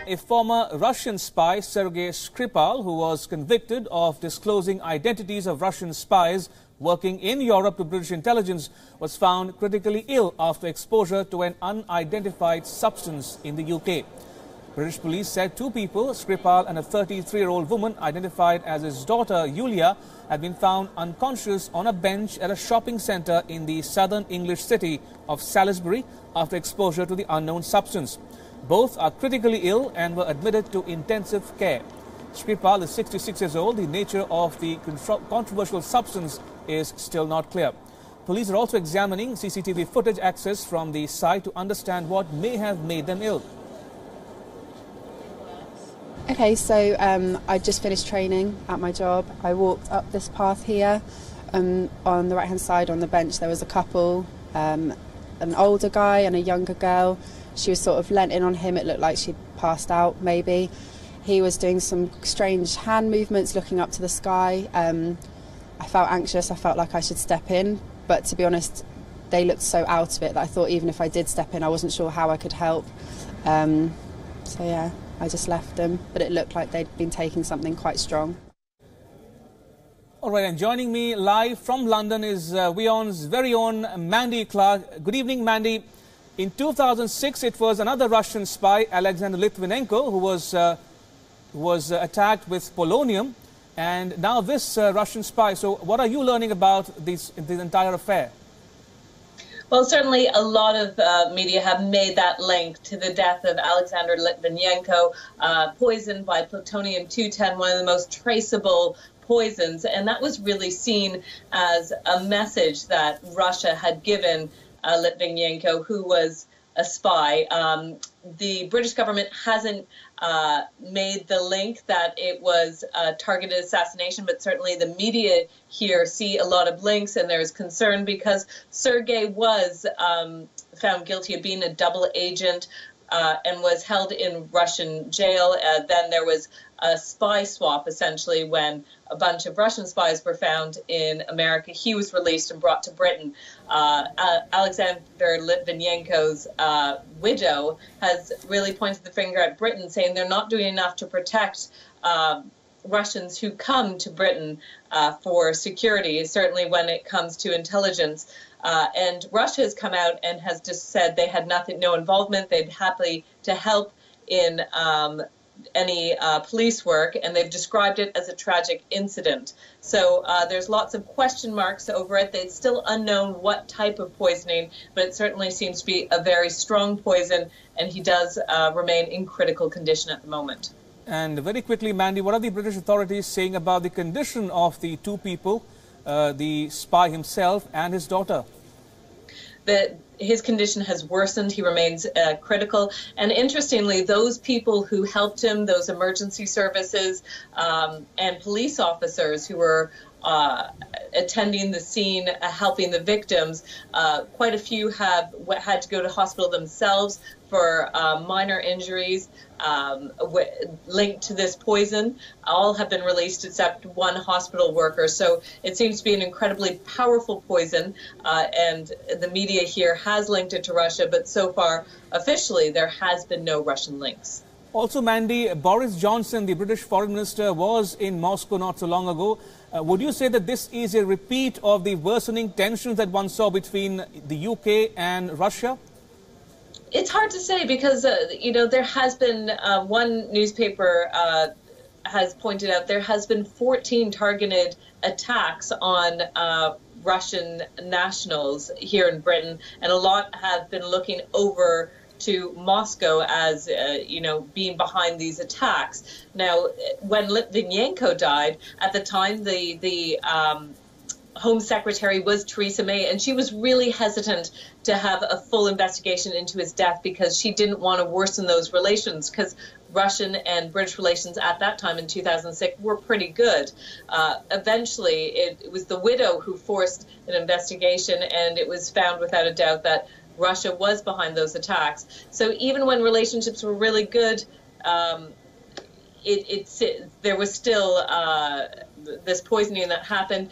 A former Russian spy, Sergei Skripal, who was convicted of disclosing identities of Russian spies working in Europe to British intelligence, was found critically ill after exposure to an unidentified substance in the UK. British police said two people, Skripal and a 33-year-old woman identified as his daughter Yulia, had been found unconscious on a bench at a shopping centre in the southern English city of Salisbury after exposure to the unknown substance. Both are critically ill and were admitted to intensive care. Skripal is 66 years old. The nature of the controversial substance is still not clear. Police are also examining CCTV footage access from the site to understand what may have made them ill. Okay, so I just finished training at my job. I walked up this path here. On the right-hand side on the bench there was a couple, an older guy and a younger girl. She was sort of leant in on him. It looked like she'd passed out, maybe. He was doing some strange hand movements, looking up to the sky. I felt anxious. I felt like I should step in. But to be honest, they looked so out of it that I thought even if I did step in, I wasn't sure how I could help. So yeah, I just left them. But it looked like they'd been taking something quite strong. All right, and joining me live from London is WION's very own Mandy Clark. Good evening, Mandy. In 2006, it was another Russian spy, Alexander Litvinenko, who was attacked with polonium, and now this Russian spy. So what are you learning about this entire affair? Well, certainly a lot of media have made that link to the death of Alexander Litvinenko, poisoned by plutonium-210, one of the most traceable poisons, and that was really seen as a message that Russia had given Litvinenko, who was a spy. The British government hasn't made the link that it was a targeted assassination, but certainly the media here see a lot of links, and there's concern because Sergei was found guilty of being a double agent and was held in Russian jail. Then there was a spy swap, essentially, when a bunch of Russian spies were found in America. He was released and brought to Britain. Alexander Litvinenko's widow has really pointed the finger at Britain, saying they're not doing enough to protect Russians who come to Britain for security, certainly when it comes to intelligence. And Russia has come out and has just said they had no involvement. They'd happy to help in any police work, and they've described it as a tragic incident. So there's lots of question marks over it. It's still unknown what type of poisoning, but it certainly seems to be a very strong poison, and he does remain in critical condition at the moment. And very quickly, Mandy, what are the British authorities saying about the condition of the two people, the spy himself and his daughter? His condition has worsened. He remains critical. And interestingly, those people who helped him, those emergency services and police officers who were attending the scene, helping the victims, quite a few have had to go to hospital themselves for minor injuries linked to this poison. All have been released except one hospital worker. So it seems to be an incredibly powerful poison, and the media here has linked it to Russia, but so far, officially, there has been no Russian links. Also, Mandy, Boris Johnson, the British foreign minister, was in Moscow not so long ago. Would you say that this is a repeat of the worsening tensions that one saw between the UK and Russia? It's hard to say because, you know, there has been one newspaper has pointed out there has been 14 targeted attacks on Russian nationals here in Britain, and a lot have been looking over to Moscow as, you know, being behind these attacks. Now, when Litvinenko died, at the time, the Home Secretary was Theresa May, and she was really hesitant to have a full investigation into his death because she didn't want to worsen those relations, because Russian and British relations at that time in 2006 were pretty good. Eventually, it was the widow who forced an investigation, and it was found without a doubt that Russia was behind those attacks. So even when relationships were really good, there was still this poisoning that happened.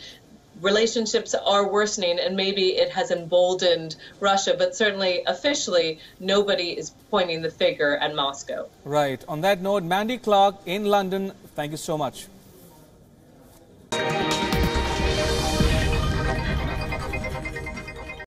relationships are worsening, and maybe it has emboldened Russia, but certainly officially nobody is pointing the finger at Moscow. Right. On that note, Mandy Clark in London, thank you so much.